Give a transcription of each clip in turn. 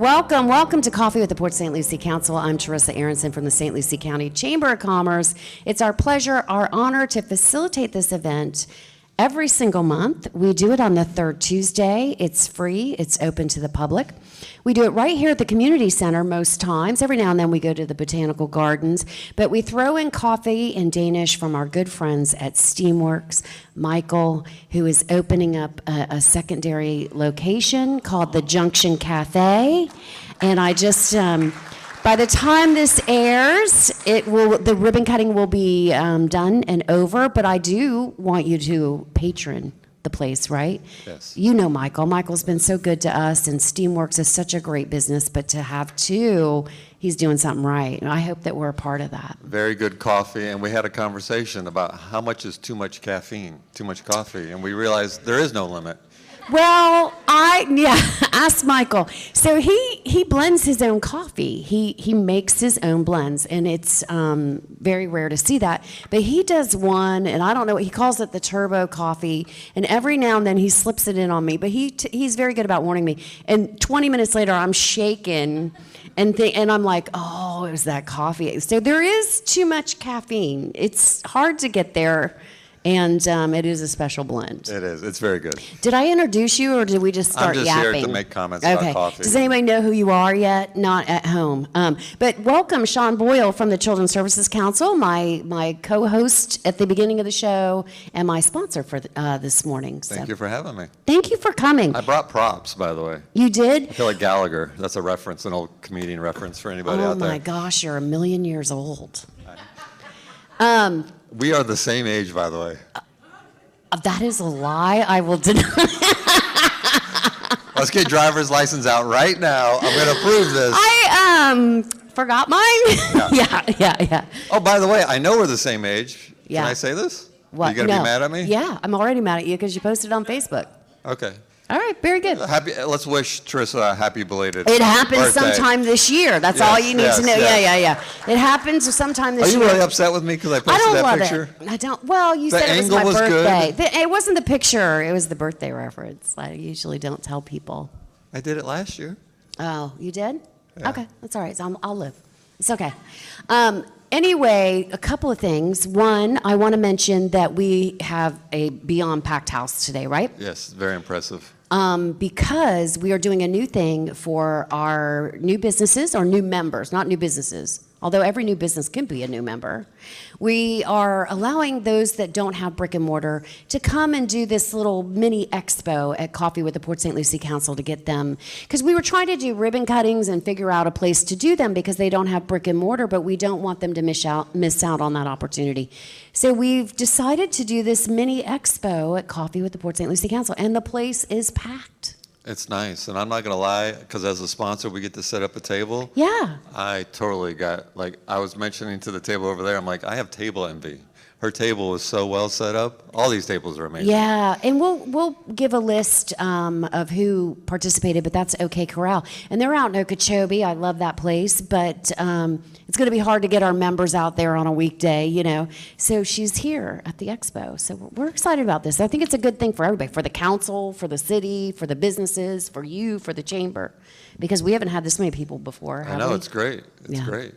Welcome to Coffee with the Port St. Lucie Council. I'm Teresa Aronson from the St. Lucie County Chamber of Commerce. It's our pleasure, our honor to facilitate this event every single month. We do it on the third Tuesday. It's free. It's open to the public. We do it right here at the Community Center most times. Every now and then we go to the Botanical Gardens, but we throw in coffee in Danish from our good friends at Steamworks. Michael, who is opening up a secondary location called the Junction Cafe. And I just, by the time this airs, the ribbon cutting will be done and over, but I do want you to patron the place, right? Yes. You know Michael. Michael's been so good to us, and Steamworks is such a great business, but to have two, he's doing something right. And I hope that we're a part of that. Very good coffee, and we had a conversation about how much is too much caffeine, too much coffee, and we realized there is no limit. Well, ask Michael. So he blends his own coffee. He makes his own blends, and it's very rare to see that. But he does one, and I don't know, he calls it the turbo coffee, and every now and then he slips it in on me. But he's very good about warning me. And 20 minutes later, I'm shaking, and I'm like, oh, it was that coffee. So there is too much caffeine. It's hard to get there. And it is a special blend. It is. It's very good. Did I introduce you, or did we just start yapping? I'm just here to make comments about coffee. Does anybody know who you are yet? Not at home. But welcome, Sean Boyle from the Children's Services Council, my co-host at the beginning of the show, and my sponsor for this morning. Thank you for having me. Thank you for coming. I brought props, by the way. You did? I feel like Gallagher. That's a reference, an old comedian reference for anybody out there. Oh my gosh, you're a million years old. We are the same age, by the way. That is a lie. I will deny. Let's get driver's license out right now. I'm going to prove this. I forgot mine. Yeah. Oh, by the way, I know we're the same age. Yeah. Can I say this? What? You going to be mad at me? Yeah, I'm already mad at you because you posted on Facebook. Okay. All right, very good. Let's wish Teresa a happy belated It happens birthday. sometime this year. That's all you need to know. Yes. Yeah. It happens sometime this year. year. Are you really upset with me because I posted that picture? I don't. Well, you said it was my birthday. It wasn't the picture. It was the birthday reference. I usually don't tell people. I did it last year. Oh, you did? Yeah. Okay, that's all right. So I'll live. It's okay. Anyway, a couple of things. One, I want to mention that we have a Beyond Packed house today, right? Yes, very impressive. Because we are doing a new thing for our new businesses, or new members, not new businesses, although every new business can be a new member. We are allowing those that don't have brick and mortar to come and do this little mini expo at Coffee with the Port St. Lucie Council to get them, because we were trying to do ribbon cuttings and figure out a place to do them because they don't have brick and mortar, but we don't want them to miss out on that opportunity. So we've decided to do this mini expo at Coffee with the Port St. Lucie Council, and the place is packed. It's nice, and I'm not going to lie, because as a sponsor, we get to set up a table. Yeah. I totally got, I was mentioning to the table over there, I'm like, I have table envy. Her table was so well set up. All these tables are amazing. Yeah, and we'll give a list of who participated, but that's OK Corral. And they're out in Okeechobee. I love that place, but it's going to be hard to get our members out there on a weekday, you know. So she's here at the expo. So we're excited about this. I think it's a good thing for everybody, for the council, for the city, for the businesses, for you, for the chamber, because we haven't had this many people before. I know, it's great. It's great.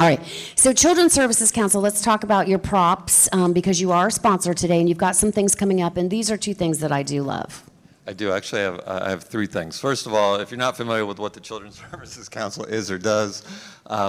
All right, so Children's Services Council, let's talk about your props, because you are a sponsor today and you've got some things coming up, and these are two things that I do love. I do. Actually, I have three things. First of all, if you're not familiar with what the Children's Services Council is or does,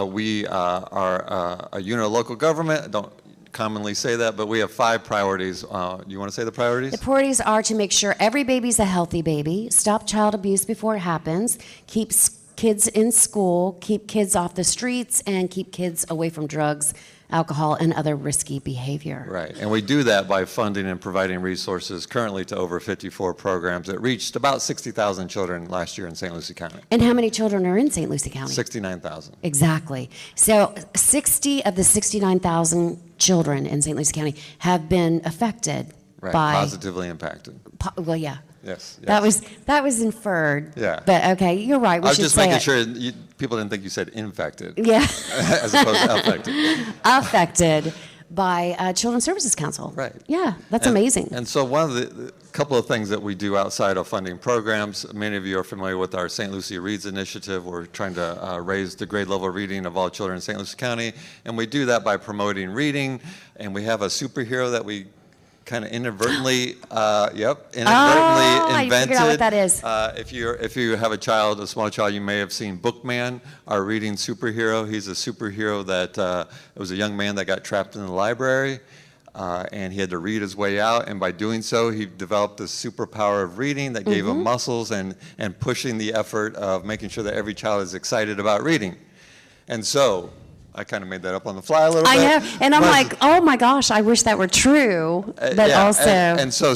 we are a unit of local government. I don't commonly say that, but we have 5 priorities. You want to say the priorities? The priorities are to make sure every baby's a healthy baby, stop child abuse before it happens, keep kids in school, keep kids off the streets, and keep kids away from drugs, alcohol, and other risky behavior. Right, and we do that by funding and providing resources currently to over 54 programs that reached about 60,000 children last year in St. Lucie County. And how many children are in St. Lucie County? 69,000. Exactly. So 60 of the 69,000 children in St. Lucie County have been affected by... Positively impacted. Well, yeah. Yes. That was inferred. Yeah. But okay, you're right. I was just making sure people didn't think you said infected. Yeah. As opposed to affected. Affected by Children's Services Council. Right. Yeah, that's amazing. And so one of the couple of things that we do outside of funding programs, many of you are familiar with our St. Lucie Reads initiative. We're trying to raise the grade level reading of all children in St. Lucie County, and we do that by promoting reading, and we have a superhero that we kind of inadvertently, invented. I figured out what that is. If you have a small child, you may have seen Bookman, our reading superhero. He's a superhero that it was a young man that got trapped in the library, and he had to read his way out. And by doing so, he developed this superpower of reading that gave him muscles and pushing the effort of making sure that every child is excited about reading. And so, I kind of made that up on the fly a little bit. I know, and I'm like, oh my gosh, I wish that were true, but yeah, also. And so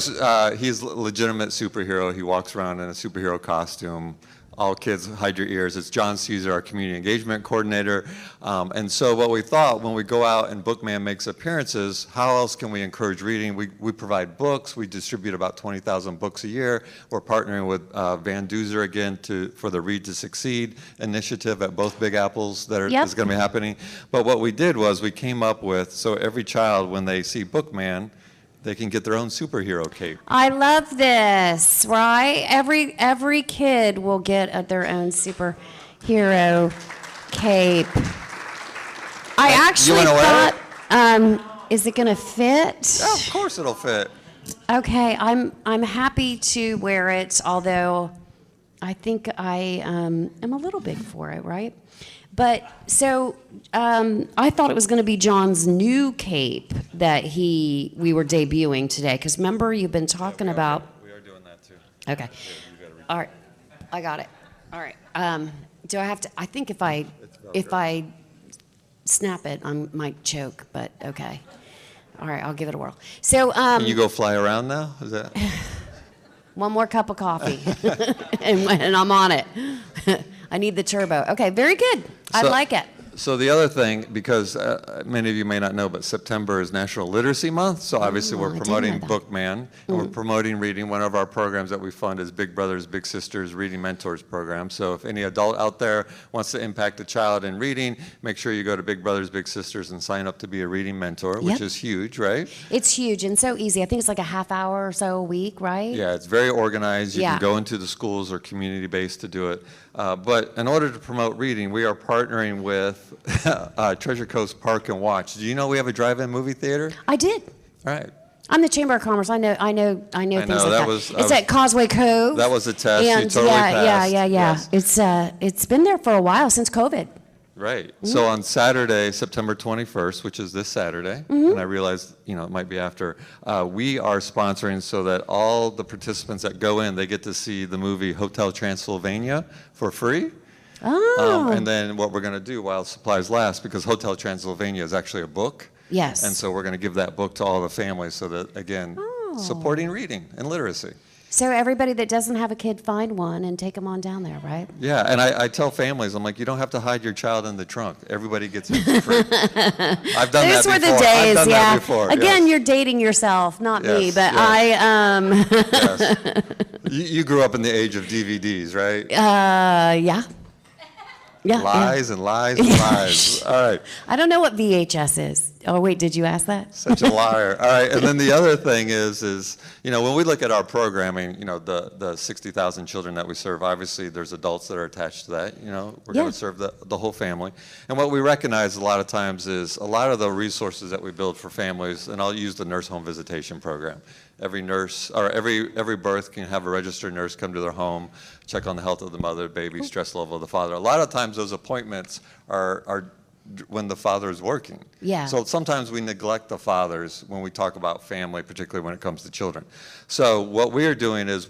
he's a legitimate superhero. He walks around in a superhero costume. All kids, hide your ears. It's John Caesar, our community engagement coordinator. And so what we thought, when we go out and Bookman makes appearances, how else can we encourage reading? We provide books. We distribute about 20,000 books a year. We're partnering with Van Duzer again for the Read to Succeed initiative at both Big Apples that is going to be happening. But what we did was we came up with, so every child, when they see Bookman, they can get their own superhero cape. I love this, right? Every kid will get their own superhero cape. I actually thought, is it gonna fit? Yeah, of course it'll fit. Okay, I'm happy to wear it, although I think I am a little big for it, right? But so I thought it was going to be John's new cape that we were debuting today. Because remember, you've been talking about. We are doing that too. Okay. All right. I got it. All right. Do I have to? I think if I snap it, I might choke. But okay. All right. I'll give it a whirl. So. Can you go fly around now? Is that? One more cup of coffee, and I'm on it. I need the turbo. Okay, very good. I like it. So the other thing, because many of you may not know, but September is National Literacy Month, so obviously we're promoting Bookman, and we're promoting reading. One of our programs that we fund is Big Brothers Big Sisters Reading Mentors program. So if any adult out there wants to impact a child in reading, make sure you go to Big Brothers Big Sisters and sign up to be a reading mentor, which is huge, right? It's huge and so easy. I think it's like a half hour or so a week, right? Yeah, it's very organized. You can go into the schools or community-based to do it. But in order to promote reading, we are partnering with Treasure Coast Park and Watch. Do you know we have a drive-in movie theater? I did. All right. I'm the Chamber of Commerce. I know things like that. It's at Causeway Cove. That was a test. And you totally passed. Yeah. Yes. It's been there for a while, since COVID. Right. So on Saturday, September 21st, which is this Saturday, and I realized, it might be after, we are sponsoring so that all the participants that go in, they get to see the movie Hotel Transylvania for free. Oh. And then what we're going to do while supplies last, because Hotel Transylvania is actually a book. Yes. And so we're going to give that book to all the families so that, again, supporting reading and literacy. So everybody that doesn't have a kid, find one and take them on down there, right? Yeah, and I tell families, I'm like, you don't have to hide your child in the trunk. Everybody gets it for free. I've done Those that before. were the days, I've done that before, Again, you're dating yourself, not me, but yes. You grew up in the age of DVDs, right? Yeah. Lies and lies and lies. All right. I don't know what VHS is. Oh, wait, did you ask that? Such a liar. All right, and then the other thing is when we look at our programming, the 60,000 children that we serve, obviously there's adults that are attached to that. We're going to serve the whole family. And what we recognize a lot of times is a lot of the resources that we build for families, and I'll use the nurse home visitation program. Every nurse, or every birth can have a registered nurse come to their home, check on the health of the mother, baby, stress level of the father. A lot of times those appointments are when the father is working. Yeah. So sometimes we neglect the fathers when we talk about family, particularly when it comes to children. So what we are doing is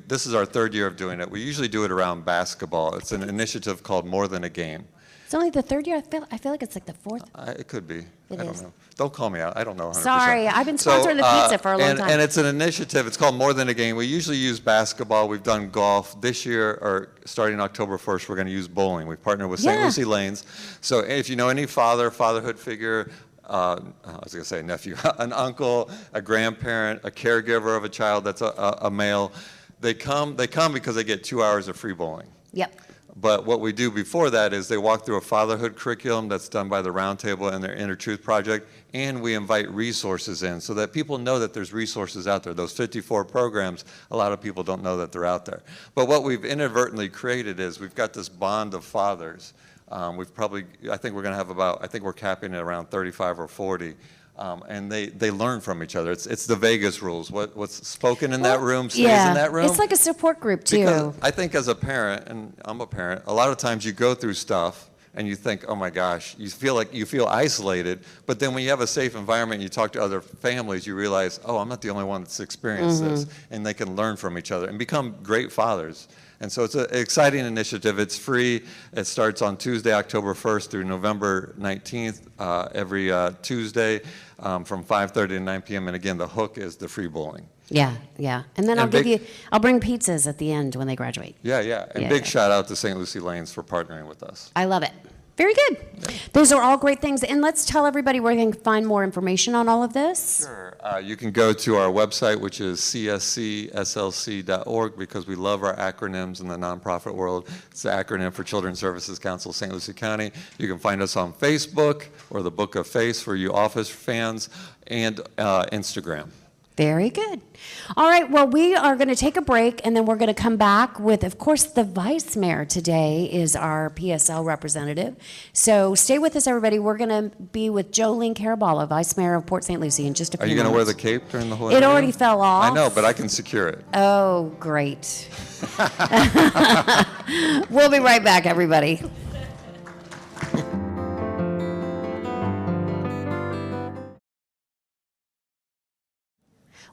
this is our third year of doing it. We usually do it around basketball. It's an initiative called More Than a Game. It's only the third year. I feel like it's like the fourth. It could be. I don't know. Don't call me out. I don't know 100%. Sorry, I've been sponsoring the pizza for a long time. And it's an initiative. It's called More Than a Game. We usually use basketball. We've done golf. This year, or starting October 1st, we're going to use bowling. We've partnered with St. Lucie Lanes. So if you know any fatherhood figure, I was going to say a nephew, an uncle, a grandparent, a caregiver of a child that's a male, they come because they get 2 hours of free bowling. Yep. But what we do before that is they walk through a fatherhood curriculum that's done by the Roundtable and their Inner Truth Project, and we invite resources in so that people know that there's resources out there. Those 54 programs, a lot of people don't know that they're out there. But what we've inadvertently created is we've got this bond of fathers. I think we're going to have I think we're capping it around 35 or 40. And they learn from each other. It's the Vegas rules. What's spoken in that room stays in that room. It's like a support group too. Because I think as a parent, and I'm a parent, a lot of times you go through stuff and you think, oh my gosh, you feel isolated. But then when you have a safe environment and you talk to other families, you realize, oh, I'm not the only one that's experienced this. And they can learn from each other and become great fathers. And so it's an exciting initiative. It's free. It starts on Tuesday, October 1st through November 19th, every Tuesday from 5:30 to 9 p.m. And again, the hook is the free bowling. Yeah. And then I'll bring pizzas at the end when they graduate. Yeah. And big shout out to St. Lucie Lanes for partnering with us. I love it. Very good. Yeah. Those are all great things. And let's tell everybody where they can find more information on all of this. Sure. You can go to our website, which is cscslc.org, because we love our acronyms in the nonprofit world. It's the acronym for Children's Services Council, St. Lucie County. You can find us on Facebook, or the Book of Face for you Office fans, and Instagram. Very good. All right, well, we are going to take a break, and then we're going to come back with, of course, the vice mayor today is our PSL representative. So stay with us, everybody. We're going to be with Jolene Caraballo, vice mayor of Port St. Lucie, in just a few minutes. Are you going to wear the cape during the whole It already fell off. I know, but I can secure it. Oh, great. We'll be right back, everybody.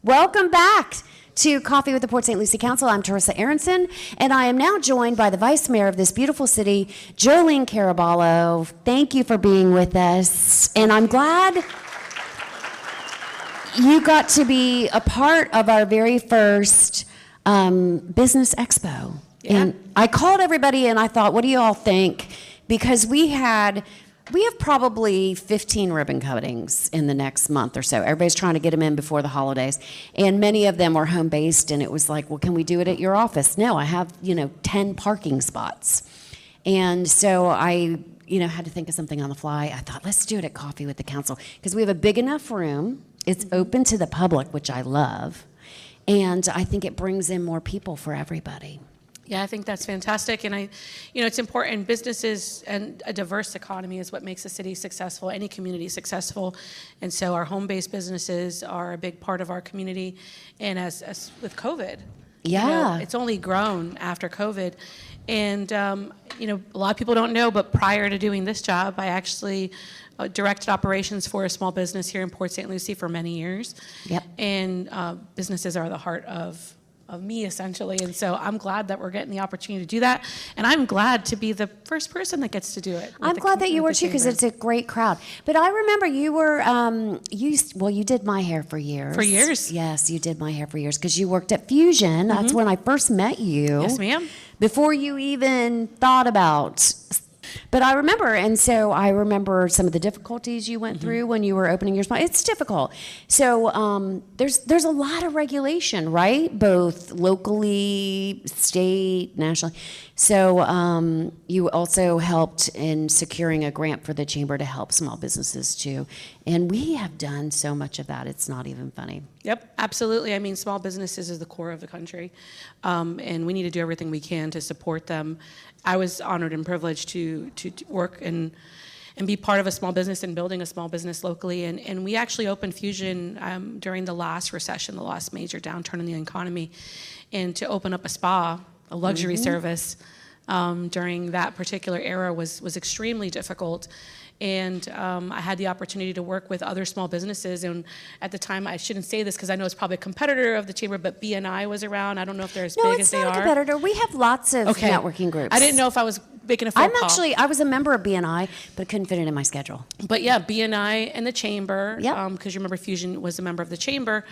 Welcome back to Coffee with the Port St. Lucie Council. I'm Teresa Aronson, and I am now joined by the Vice Mayor of this beautiful city, Jolene Caraballo. Thank you for being with us, and I'm glad you got to be a part of our very first Business Expo. Yeah. And I called everybody, and I thought, what do you all think? Because we have probably 15 ribbon cuttings in the next month or so. Everybody's trying to get them in before the holidays. And many of them were home-based, and it was like, well, can we do it at your office? No, I have, 10 parking spots. And so I, had to think of something on the fly. I thought, let's do it at Coffee with the Council, because we have a big enough room. It's open to the public, which I love. And I think it brings in more people for everybody. Yeah, I think that's fantastic. And it's important. Businesses and a diverse economy is what makes a city successful, any community successful. And so our home-based businesses are a big part of our community. And as with COVID, it's only grown after COVID. And, a lot of people don't know, but prior to doing this job, I actually directed operations for a small business here in Port St. Lucie for many years. Yep. And businesses are the heart of me, essentially. And so I'm glad that we're getting the opportunity to do that. And I'm glad to be the first person that gets to do it. I'm glad that you were too, because it's a great crowd. But I remember you were, you did my hair for years. For years? Yes, you did my hair for years, because you worked at Fusion. That's when I first met you. Yes, ma'am. Before you even thought about. But I remember some of the difficulties you went through when you were opening your spot. It's difficult. So there's a lot of regulation, right? Both locally, state, nationally. So you also helped in securing a grant for the chamber to help small businesses too. And we have done so much of that. It's not even funny. Yep, absolutely. I mean, small businesses is the core of the country, and we need to do everything we can to support them. I was honored and privileged to work and be part of a small business and building a small business locally. And we actually opened Fusion during the last recession, the last major downturn in the economy, and to open up a spa, a luxury service during that particular era was extremely difficult. And I had the opportunity to work with other small businesses. And at the time, I shouldn't say this because I know it's probably a competitor of the chamber, but BNI was around. I don't know if they're as big as they are. No, it's not a competitor. We have lots of networking groups. I didn't know if I was making a phone call. I was a member of BNI, but couldn't fit it in my schedule. But yeah, BNI and the chamber, because you remember Fusion was a member of the chamber.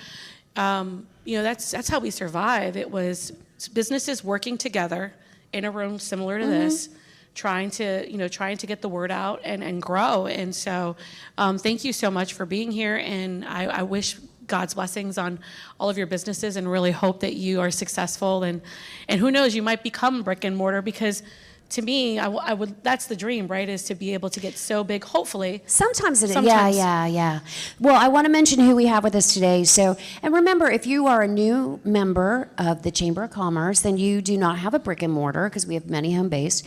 That's how we survive. It was businesses working together in a room similar to this, trying to get the word out and grow. And so thank you so much for being here. And I wish God's blessings on all of your businesses and really hope that you are successful. And who knows, you might become brick and mortar, because to me, I would, that's the dream, right, is to be able to get so big, hopefully. Sometimes it is. Sometimes. Yeah. Well, I want to mention who we have with us today. So, and remember, if you are a new member of the Chamber of Commerce and you do not have a brick and mortar, because we have many home-based,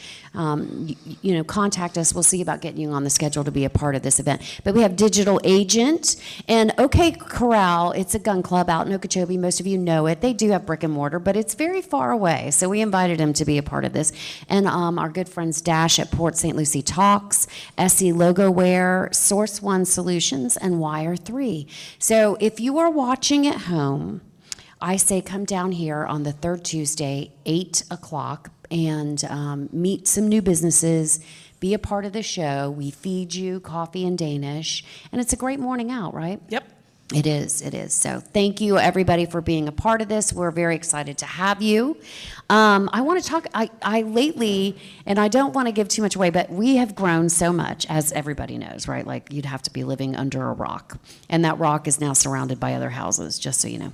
contact us. We'll see about getting you on the schedule to be a part of this event. But we have Digital Agent and OK Corral. It's a gun club out in Okeechobee. Most of you know it. They do have brick and mortar, but it's very far away. So we invited him to be a part of this. And our good friends Dash at Port St. Lucie Talks, SE Logo Wear, Source One Solutions, and Wire 3. So if you are watching at home, I say come down here on the third Tuesday, 8 o'clock, and meet some new businesses, be a part of the show. We feed you coffee and Danish, and it's a great morning out, right? Yep. It is. So thank you, everybody, for being a part of this. We're very excited to have you. I want to talk, I lately, and I don't want to give too much away, but we have grown so much, as everybody knows, right? Like, you'd have to be living under a rock, and that rock is now surrounded by other houses, just so you know.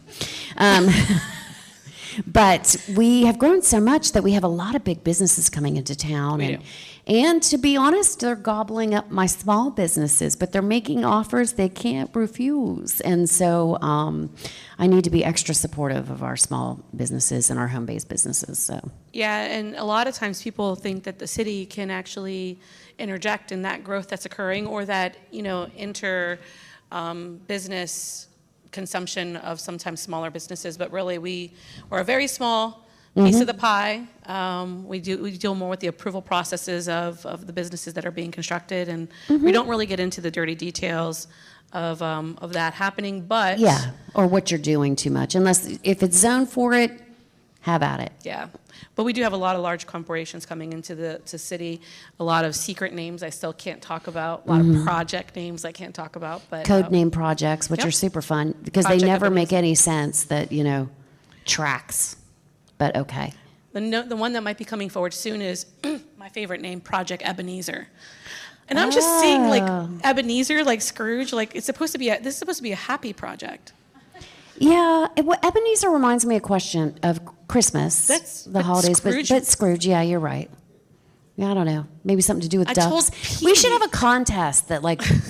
But we have grown so much that we have a lot of big businesses coming into town. And to be honest, they're gobbling up my small businesses, but they're making offers they can't refuse. And so I need to be extra supportive of our small businesses and our home-based businesses. So Yeah, and a lot of times people think that the city can actually interject in that growth that's occurring, or that, business consumption of sometimes smaller businesses, but really we are a very small piece of the pie. We deal more with the approval processes of the businesses that are being constructed, and we don't really get into the dirty details of that happening. But yeah, or what you're doing too much, unless if it's zoned for it, have at it. Yeah, but we do have a lot of large corporations coming into the city. A lot of secret names I still can't talk about. A lot of project names I can't talk about. But Code name projects, which yep. are super fun because Project they never companies. make any sense that tracks. But okay. The one that might be coming forward soon is my favorite name, Project Ebenezer. And I'm just seeing like Ebenezer, like Scrooge, like this is supposed to be a happy project. Yeah, Ebenezer reminds me of Christmas, the holidays, Scrooge, but Scrooge, yeah, you're right. Yeah, I don't know. Maybe something to do with ducks. We should have a contest that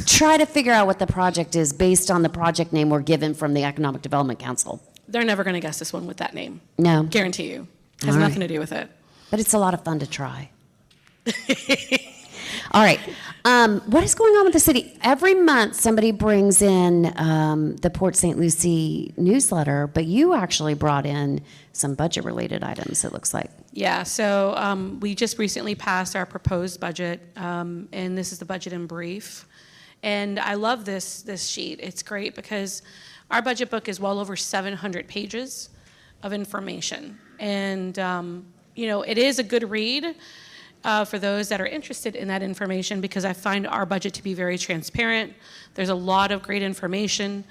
try to figure out what the project is based on the project name we're given from the Economic Development Council. They're never going to guess this one with that name. No. Guarantee you. Has All nothing right. to do with it. But it's a lot of fun to try. All right. What is going on with the city? Every month somebody brings in the Port St. Lucie newsletter, but you actually brought in some budget-related items, it looks like. Yeah, so we just recently passed our proposed budget, and this is the budget in brief. And I love this sheet. It's great because our budget book is well over 700 pages of information. And, it is a good read for those that are interested in that information, because I find our budget to be very transparent. There's a lot of great information.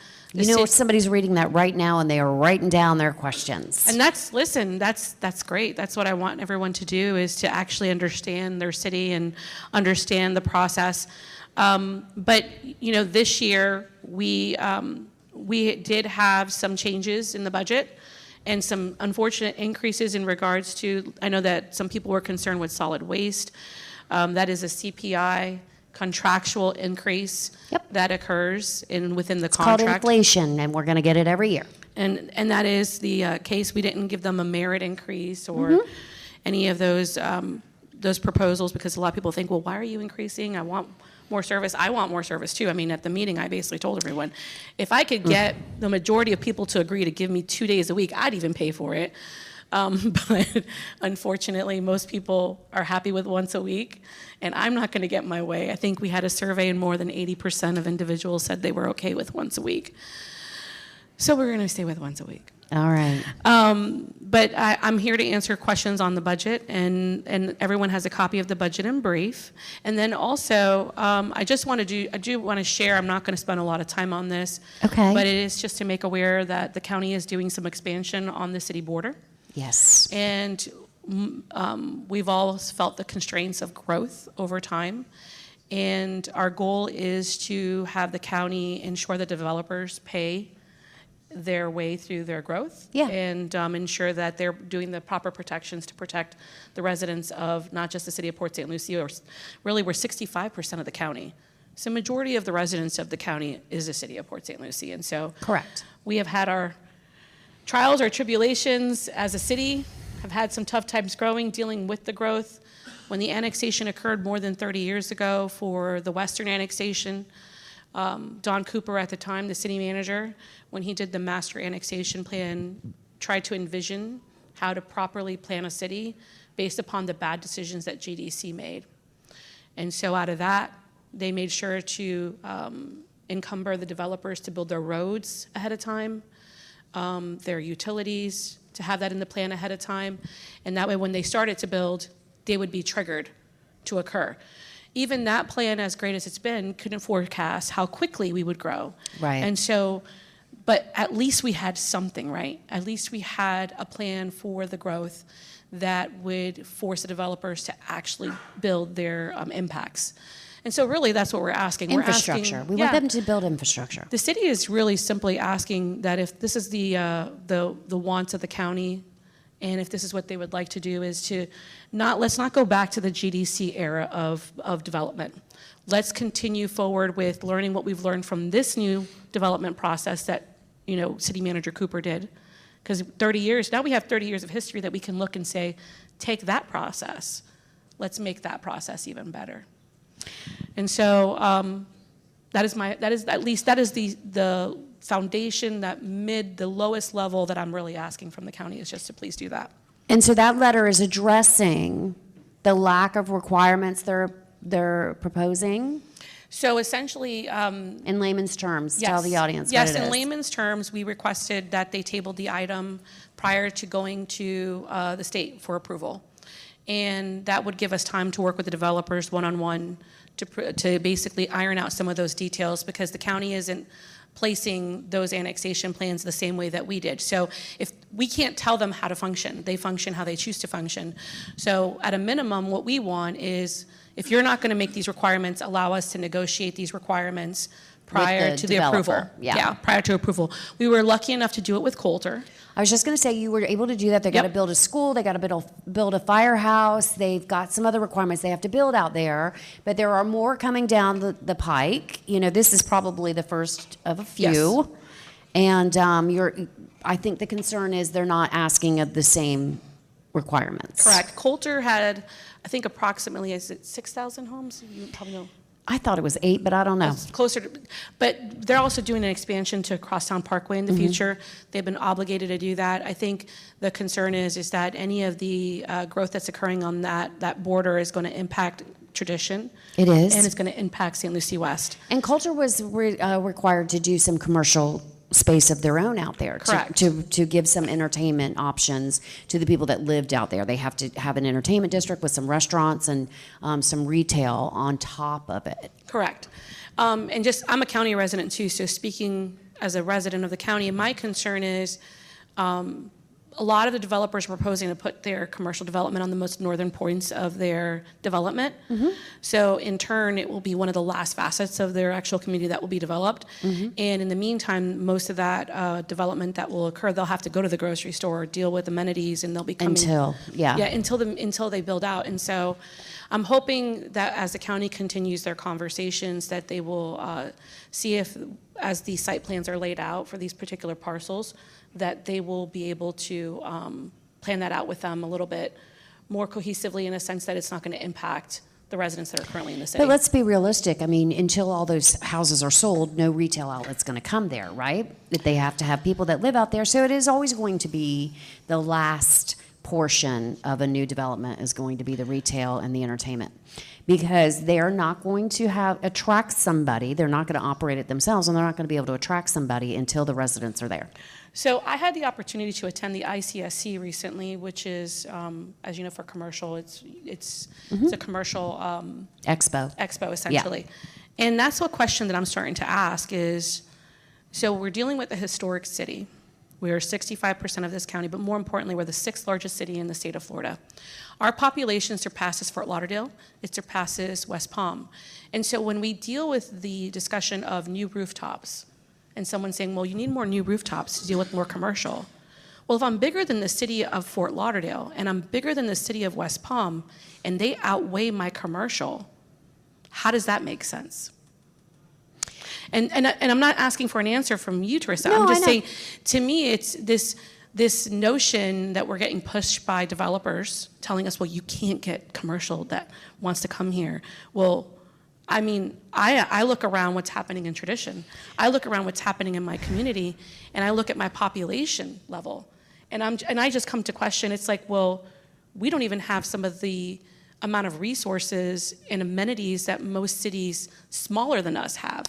Somebody's reading that right now and they are writing down their questions. And that's great. That's what I want everyone to do, is to actually understand their city and understand the process. But this year we did have some changes in the budget and some unfortunate increases in regards to, I know that some people were concerned with solid waste. That is a CPI contractual increase that occurs within the contract. It's called inflation, and we're going to get it every year. And that is the case. We didn't give them a merit increase or any of those proposals, because a lot of people think, well, why are you increasing? I want more service. I want more service too. I mean, at the meeting, I basically told everyone, if I could get the majority of people to agree to give me 2 days a week, I'd even pay for it. But unfortunately, most people are happy with once a week, and I'm not going to get my way. I think we had a survey and more than 80% of individuals said they were okay with once a week. So we're going to stay with once a week. All right. But I'm here to answer questions on the budget, and everyone has a copy of the budget in brief. And then also, I do want to share, I'm not going to spend a lot of time on this, Okay. but it is just to make aware that the county is doing some expansion on the city border. Yes. And we've all felt the constraints of growth over time. And our goal is to have the county ensure that developers pay their way through their growth. Yeah. And ensure that they're doing the proper protections to protect the residents of not just the city of Port St. Lucie, or really we're 65% of the county. So majority of the residents of the county is the city of Port St. Lucie. And so Correct. we have had our trials, our tribulations as a city, have had some tough times growing, dealing with the growth. When the annexation occurred more than 30 years ago for the Western annexation, Don Cooper at the time, the city manager, when he did the master annexation plan, tried to envision how to properly plan a city based upon the bad decisions that GDC made. And so out of that, they made sure to encumber the developers to build their roads ahead of time, their utilities, to have that in the plan ahead of time. And that way when they started to build, they would be triggered to occur. Even that plan, as great as it's been, couldn't forecast how quickly we would grow. Right. And so, but at least we had something, right? At least we had a plan for the growth that would force the developers to actually build their impacts. And so really that's what we're asking. Infrastructure. We're asking, We want them to build infrastructure. the city is really simply asking that if this is the wants of the county, and if this is what they would like to do, is to let's not go back to the GDC era of development. Let's continue forward with learning what we've learned from this new development process that, City Manager Cooper did. Because 30 years, now we have 30 years of history that we can look and say, take that process, let's make that process even better. And so that is the foundation, the lowest level that I'm really asking from the county, is just to please do that. And so that letter is addressing the lack of requirements they're proposing? So essentially, In layman's terms, yes, tell the audience yes, what it in is. layman's terms, we requested that they tabled the item prior to going to the state for approval. And that would give us time to work with the developers one-on-one to basically iron out some of those details, because the county isn't placing those annexation plans the same way that we did. So if we can't tell them how to function, they function how they choose to function. So at a minimum, what we want is, if you're not going to make these requirements, allow us to negotiate these requirements prior to the approval. developer, yeah. Prior to approval. We were lucky enough to do it with Coulter. I was just going to say, you were able to do that. They got to Yep. build a school. They got to build a firehouse. They've got some other requirements they have to build out there. But there are more coming down the pike. This is probably the first of a few. Yes. And I think the concern is they're not asking of the same requirements. Correct. Coulter had, I think, approximately, is it 6,000 homes? You probably know. I thought it was 8, but I don't know. It's closer to, but they're also doing an expansion to Crosstown Parkway in the future. They've been obligated to do that. I think the concern is that any of the growth that's occurring on that border is going to impact tradition. It is. And it's going to impact St. Lucie West. And Coulter was required to do some commercial space of their own out there. Correct. To give some entertainment options to the people that lived out there. They have to have an entertainment district with some restaurants and some retail on top of it. Correct. And I'm a county resident too, so speaking as a resident of the county, my concern is a lot of the developers are proposing to put their commercial development on the most northern points of their development. So in turn, it will be one of the last facets of their actual community that will be developed. And in the meantime, most of that development that will occur, they'll have to go to the grocery store, deal with amenities, and they'll be coming until they build out. And so I'm hoping that as the county continues their conversations, that they will see if, as these site plans are laid out for these particular parcels, that they will be able to plan that out with them a little bit more cohesively, in a sense that it's not going to impact the residents that are currently in the city. But let's be realistic. I mean, until all those houses are sold, no retail outlet's going to come there, right? That they have to have people that live out there. So it is always going to be the last portion of a new development is going to be the retail and the entertainment, because they're not going to attract somebody. They're not going to operate it themselves, and they're not going to be able to attract somebody until the residents are there. So I had the opportunity to attend the ICSC recently, which is, as you know, for commercial, it's a commercial expo essentially. And that's what question that I'm starting to ask is, so we're dealing with a historic city. We are 65% of this county, but more importantly, we're the 6th largest city in the state of Florida. Our population surpasses Fort Lauderdale. It surpasses West Palm. And so when we deal with the discussion of new rooftops, and someone's saying, well, you need more new rooftops to deal with more commercial. Well, if I'm bigger than the city of Fort Lauderdale and I'm bigger than the city of West Palm and they outweigh my commercial, how does that make sense? And I'm not asking for an answer from you, Teresa. No, I'm just I know. saying, to me, it's this notion that we're getting pushed by developers telling us, well, you can't get commercial that wants to come here. Well, I mean, I look around what's happening in tradition. I look around what's happening in my community, and I look at my population level. And I just come to question, it's like, well, we don't even have some of the amount of resources and amenities that most cities smaller than us have.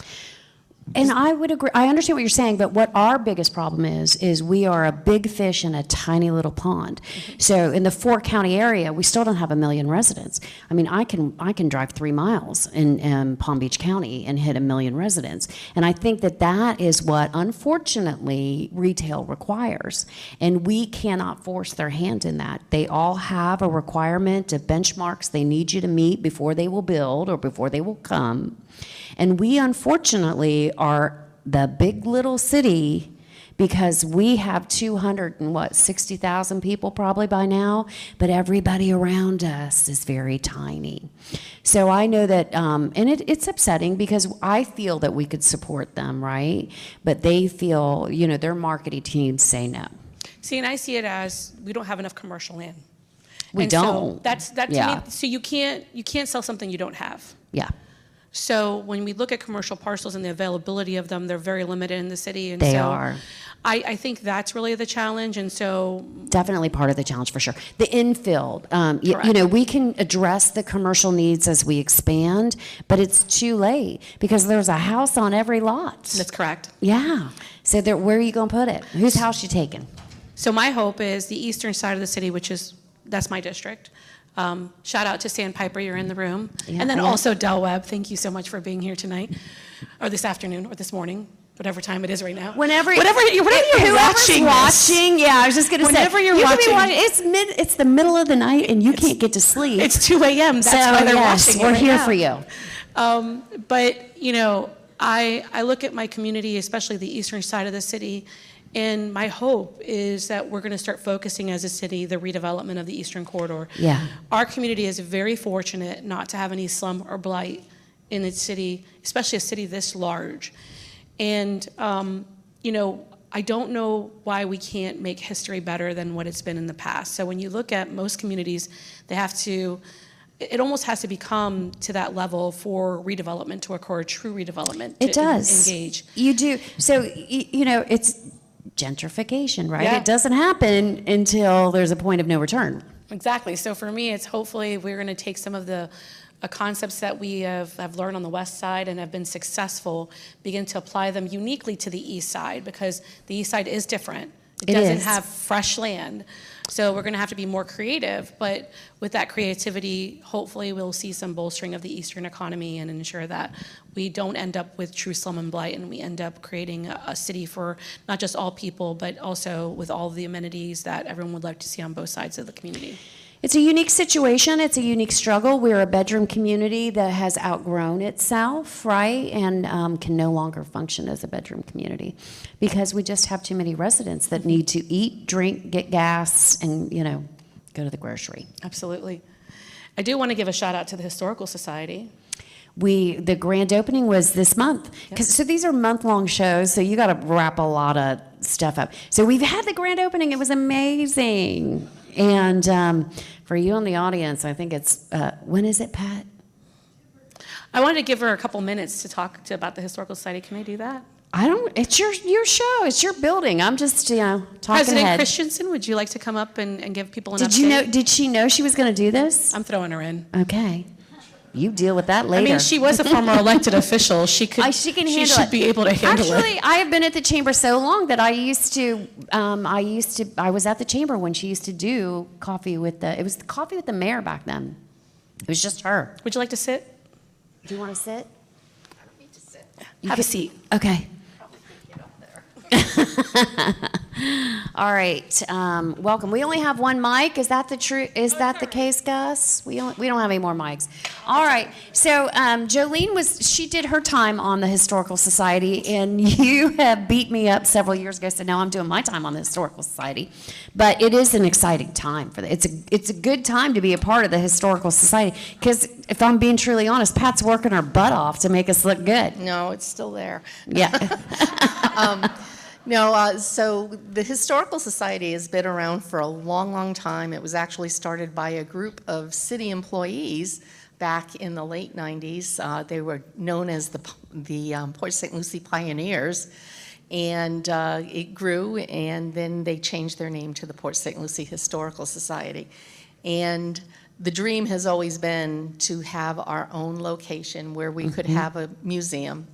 And I would agree. I understand what you're saying, but what our biggest problem is we are a big fish in a tiny little pond. So in the Fort County area, we still don't have 1 million residents. I mean, I can drive 3 miles in Palm Beach County and hit 1 million residents. And I think that is what, unfortunately, retail requires. And we cannot force their hand in that. They all have a requirement of benchmarks they need you to meet before they will build or before they will come. And we, unfortunately, are the big little city because we have 260,000 people probably by now, but everybody around us is very tiny. So I know that, and it's upsetting because I feel that we could support them, right? But they feel, their marketing teams say no. See, and I see it as we don't have enough commercial land. We And don't. So that's to Yeah. me. So you can't sell something you don't have. Yeah, So when we look at commercial parcels and the availability of them, they're very limited in the city. And they so are. I think that's really the challenge. And so Definitely part of the challenge for sure. The infill, Correct. we can address the commercial needs as we expand, but it's too late because there's a house on every lot. that's correct. Yeah. So where are you going to put it? Whose house you taking? So my hope is the eastern side of the city, that's my district. Shout out to Sandpiper, you're in the room. Yeah, And then yeah. also Del Webb, thank you so much for being here tonight, or this afternoon, or this morning, whatever time it is right now. Whenever you're whoever's watching watching, yeah, I was just going to say. Whenever you're you could be watching- it's the middle of the night and you can't get to sleep. It's 2 a.m. That's so, why they're yes, watching it we're right here now. for you. But, I look at my community, especially the eastern side of the city, and my hope is that we're going to start focusing as a city the redevelopment of the Eastern Corridor. Yeah. Our community is very fortunate not to have any slum or blight in its city, especially a city this large. And, I don't know why we can't make history better than what it's been in the past. So when you look at most communities, it almost has to become to that level for redevelopment to occur, true redevelopment It to does. engage. You do. So, it's gentrification, right? Yeah. It doesn't happen until there's a point of no return. Exactly. So for me, it's hopefully we're going to take some of the concepts that we have learned on the west side and have been successful, begin to apply them uniquely to the east side, because the east side is different. It doesn't is. have fresh land. So we're going to have to be more creative, but with that creativity, hopefully we'll see some bolstering of the eastern economy and ensure that we don't end up with true slum and blight, and we end up creating a city for not just all people, but also with all the amenities that everyone would like to see on both sides of the community. It's a unique situation. It's a unique struggle. We're a bedroom community that has outgrown itself, right? And can no longer function as a bedroom community because we just have too many residents that need to eat, drink, get gas, and, go to the grocery. Absolutely. I do want to give a shout out to the Historical Society. The grand opening was this month. So these are month-long shows, so you got to wrap a lot of stuff up. So we've had the grand opening. It was amazing. And for you in the audience, I think it's, when is it, Pat? I wanted to give her a couple minutes to talk about the Historical Society. Can I do that? It's your show. It's your building. I'm just, talking President ahead. Christensen, would you like to come up and give people an update? Did she know she was going to do this? I'm throwing her in. Okay. You deal with that I later. mean, she was a former elected official. She could. She can handle She it. should be able to handle it. Actually, I have been at the chamber so long that I was at the chamber when she used to do coffee with it was coffee with the mayor back then. It was just her. Would you like to sit? Do you want to sit? Have a seat. Okay. All right, welcome. We only have one mic. Is that the the case, Gus? We don't have any more mics. All right. So Jolene she did her time on the Historical Society, and you have beat me up several years ago. So now I'm doing my time on the Historical Society. But it is an exciting time for that. It's a good time to be a part of the Historical Society because if I'm being truly honest, Pat's working her butt off to make us look good. No, it's still there. Yeah. So the Historical Society has been around for a long, long time. It was actually started by a group of city employees back in the late 90s. They were known as the Port St. Lucie Pioneers. And it grew, and then they changed their name to the Port St. Lucie Historical Society. And the dream has always been to have our own location where we could have a museum.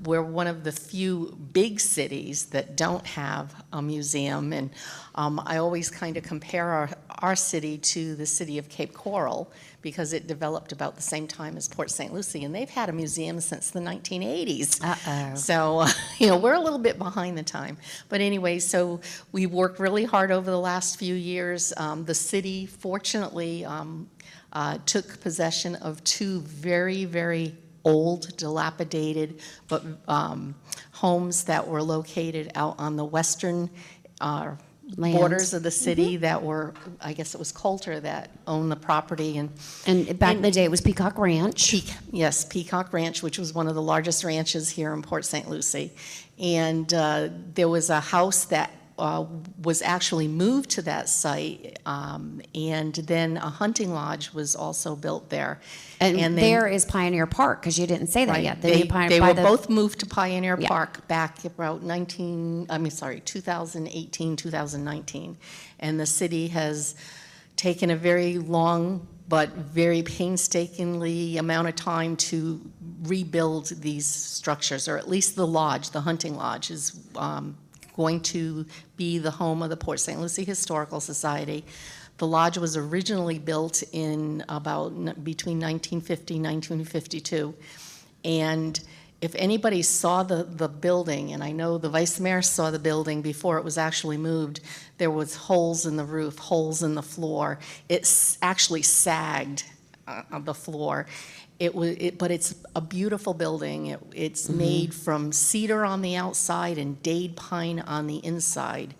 We're one of the few big cities that don't have a museum, and I always kind of compare our city to the city of Cape Coral because it developed about the same time as Port St. Lucie, and they've had a museum since the 1980s. Uh-oh. So, we're a little bit behind the time. But anyway, so we worked really hard over the last few years. The city, fortunately, took possession of two very, very old, dilapidated, but homes that were located out on the western borders of the city that were, I guess it was Coulter that owned the property. And back in the day, it was Peacock Ranch. Yes, Peacock Ranch, which was one of the largest ranches here in Port St. Lucie. And there was a house that was actually moved to that site, and then a hunting lodge was also built there. And then, there is Pioneer Park, because you didn't say that right, yet. They were both moved to Pioneer Park back about 2018, 2019. And the city has taken a very long but very painstakingly amount of time to rebuild these structures, or at least the lodge, the hunting lodge, is going to be the home of the Port St. Lucie Historical Society. The lodge was originally built in between 1950 and 1952. And if anybody saw the building, and I know the vice mayor saw the building before it was actually moved, there was holes in the roof, holes in the floor. It actually sagged on the floor. But it's a beautiful building. It's made from cedar on the outside and dade pine on the inside.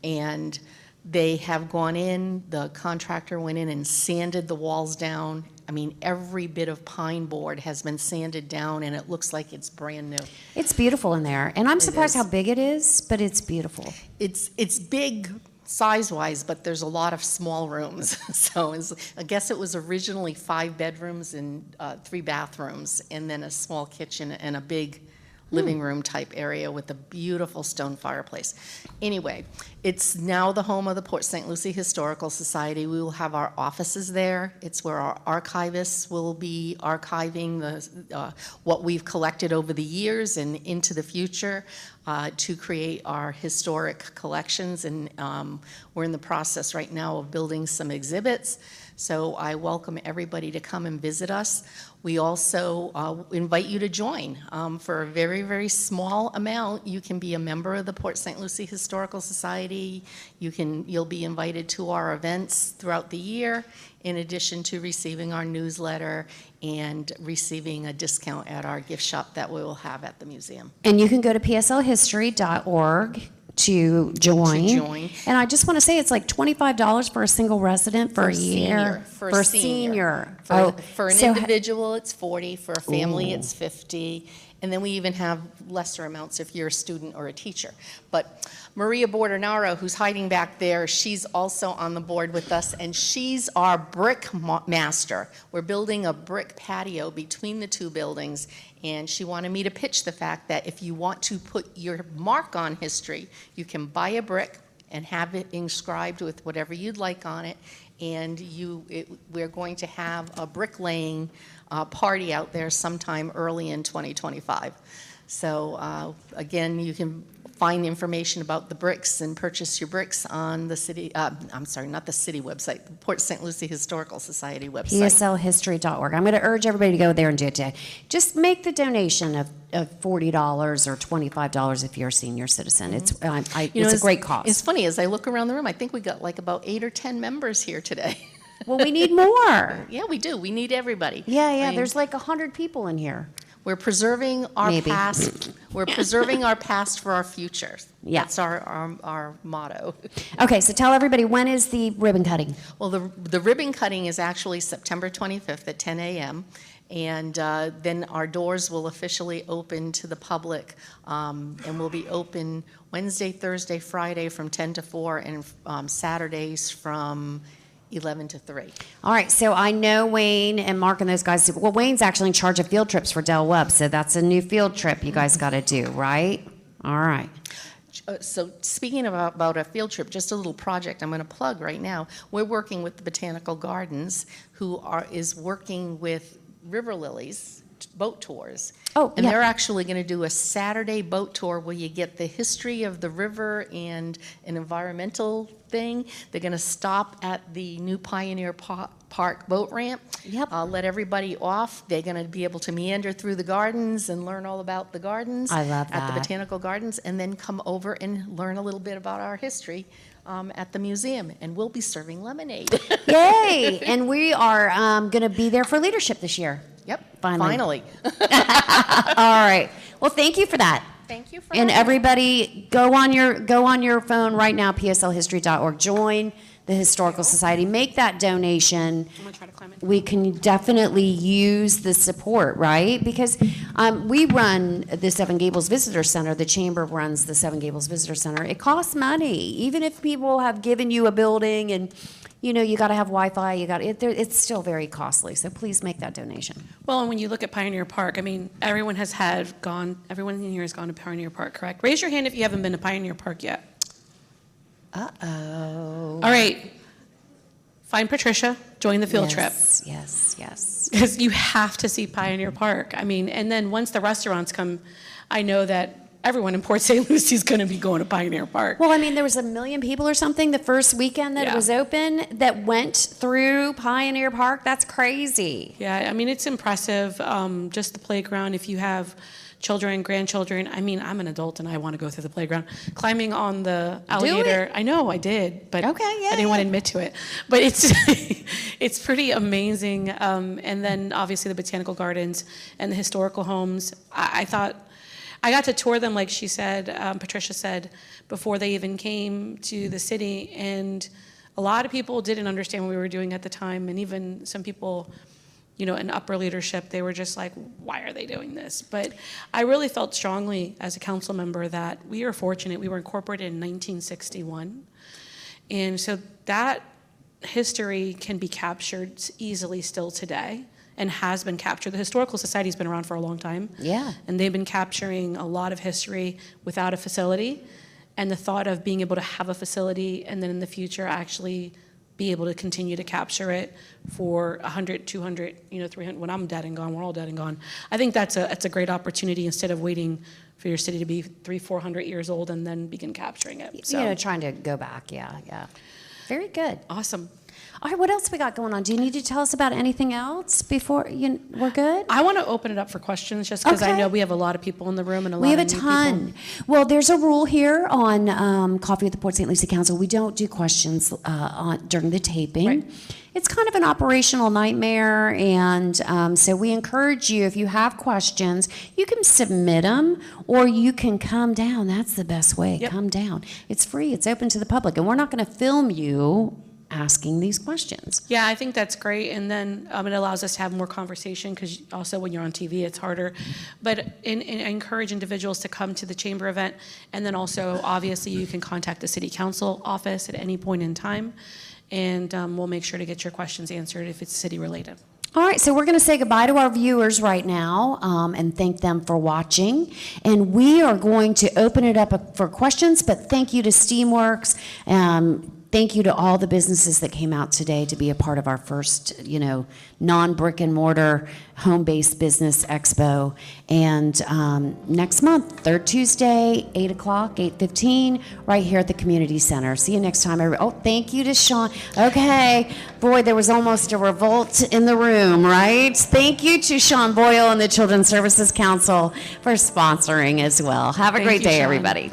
And they have gone in, the contractor went in and sanded the walls down. I mean, every bit of pine board has been sanded down, and it looks like it's brand new. It's beautiful in there. And I'm surprised how big it is, but it's beautiful. It's big size-wise, but there's a lot of small rooms. So I guess it was originally 5 bedrooms and 3 bathrooms, and then a small kitchen and a big living room type area with a beautiful stone fireplace. Anyway, it's now the home of the Port St. Lucie Historical Society. We will have our offices there. It's where our archivists will be archiving what we've collected over the years and into the future to create our historic collections. And we're in the process right now of building some exhibits. So I welcome everybody to come and visit us. We also invite you to join. For a very, very small amount, you can be a member of the Port St. Lucie Historical Society. You'll be invited to our events throughout the year, in addition to receiving our newsletter and receiving a discount at our gift shop that we will have at the museum. And you can go to pslhistory.org to join. And I just want to say it's like $25 for a single resident for a year. For a senior. For an individual, it's $40. For a family, it's $50. And then we even have lesser amounts if you're a student or a teacher. But Maria Bordenaro, who's hiding back there, she's also on the board with us, and she's our brick master. We're building a brick patio between the two buildings, and she wanted me to pitch the fact that if you want to put your mark on history, you can buy a brick and have it inscribed with whatever you'd like on it, and we're going to have a bricklaying party out there sometime early in 2025. So again, you can find information about the bricks and purchase your bricks on the city, I'm sorry, not the city website, the Port St. Lucie Historical Society website. PSLhistory.org. I'm going to urge everybody to go there and do it today. Just make the donation of $40 or $25 if you're a senior citizen. It's it's a great cause. It's funny, as I look around the room, I think we got like about 8 or 10 members here today. Well, we need more. Yeah, we do. We need everybody. Yeah, I mean, there's like 100 people in here. we're preserving our Maybe. past. We're preserving our past for our future. Yeah. That's our motto. Okay, so tell everybody, when is the ribbon cutting? Well, the ribbon cutting is actually September 25th at 10 a.m. And then our doors will officially open to the public, and will be open Wednesday, Thursday, Friday from 10 to 4, and Saturdays from 11 to 3. All right, so I know Wayne and Mark and those guys, well, Wayne's actually in charge of field trips for Del Webb, so that's a new field trip you guys got to do, right? All right. So speaking about a field trip, just a little project I'm going to plug right now. We're working with the Botanical Gardens, who is working with River Lilies boat tours. Oh, and yeah. they're actually going to do a Saturday boat tour where you get the history of the river and an environmental thing. They're going to stop at the new Pioneer Park boat ramp. Yep. Let everybody off. They're going to be able to meander through the gardens and learn all about the gardens. I love At the that. Botanical Gardens, and then come over and learn a little bit about our history at the museum. And we'll be serving lemonade. Yay! And we are going to be there for leadership this year. Yep. Finally. Finally. All right. Well, thank you for that. Thank you for And having me. everybody, go on your phone right now, pslhistory.org. Join the Historical Society. Make that donation. I'm gonna try to climb it. We can definitely use the support, right? Because we run the Seven Gables Visitor Center. The Chamber runs the Seven Gables Visitor Center. It costs money. Even if people have given you a building and, you got to have Wi-Fi, it's still very costly. So please make that donation. Well, and when you look at Pioneer Park, I mean, everyone in here has gone to Pioneer Park, correct? Raise your hand if you haven't been to Pioneer Park yet. Uh-oh. All right. Find Patricia, join the field trip. Yes. Because you have to see Pioneer Park. I mean, and then once the restaurants come, I know that everyone in Port St. Lucie is going to be going to Pioneer Park. Well, I mean, there was 1 million people or something the first weekend that it Yeah. was open that went through Pioneer Park. That's crazy. Yeah, I mean, it's impressive. Just the playground, if you have children, grandchildren. I mean, I'm an adult and I want to go through the playground. Climbing on the alligator. I know, I did, but Okay, yeah, I didn't want to yeah. admit to it. But it's it's pretty amazing. And then obviously the botanical gardens and the historical homes. I thought I got to tour them, like she said, Patricia said, before they even came to the city. And a lot of people didn't understand what we were doing at the time. And even some people, in upper leadership, they were just like, why are they doing this? But I really felt strongly as a council member that we are fortunate. We were incorporated in 1961. And so that history can be captured easily still today and has been captured. The Historical Society's been around for a long time. Yeah. And they've been capturing a lot of history without a facility. And the thought of being able to have a facility and then in the future actually be able to continue to capture it for 100, 200, 300, when I'm dead and gone, we're all dead and gone. I think that's a great opportunity instead of waiting for your city to be 300-400 years old and then begin capturing it. So Trying to go back. Yeah. Very good. awesome. All right, what else we got going on? Do you need to tell us about anything else before we're good? I want to open it up for questions just because I Okay. know we have a lot of people in the room and a lot We have a of new ton. people. Well, there's a rule here on Coffee with the Port St. Lucie Council. We don't do questions during the taping. Right. It's kind of an operational nightmare, and so we encourage you, if you have questions, you can submit them, or you can come down. That's the best way. Yep. Come down. It's free. It's open to the public, and we're not going to film you asking these questions. Yeah, I think that's great, and then it allows us to have more conversation because also when you're on TV, it's harder. But I encourage individuals to come to the chamber event, and then also obviously you can contact the city council office at any point in time, and we'll make sure to get your questions answered if it's city related. All right, so we're going to say goodbye to our viewers right now and thank them for watching. And we are going to open it up for questions, but thank you to Steamworks. Thank you to all the businesses that came out today to be a part of our first, non-brick and mortar, home-based business expo. And next month, third Tuesday, 8 o'clock, 8:15, right here at the Community Center. See you next time. Oh, thank you to Sean. Okay. Boy, there was almost a revolt in the room, right? Thank you to Sean Boyle and the Children's Services Council for sponsoring as well. Have a Thank great you, day, Sean. everybody.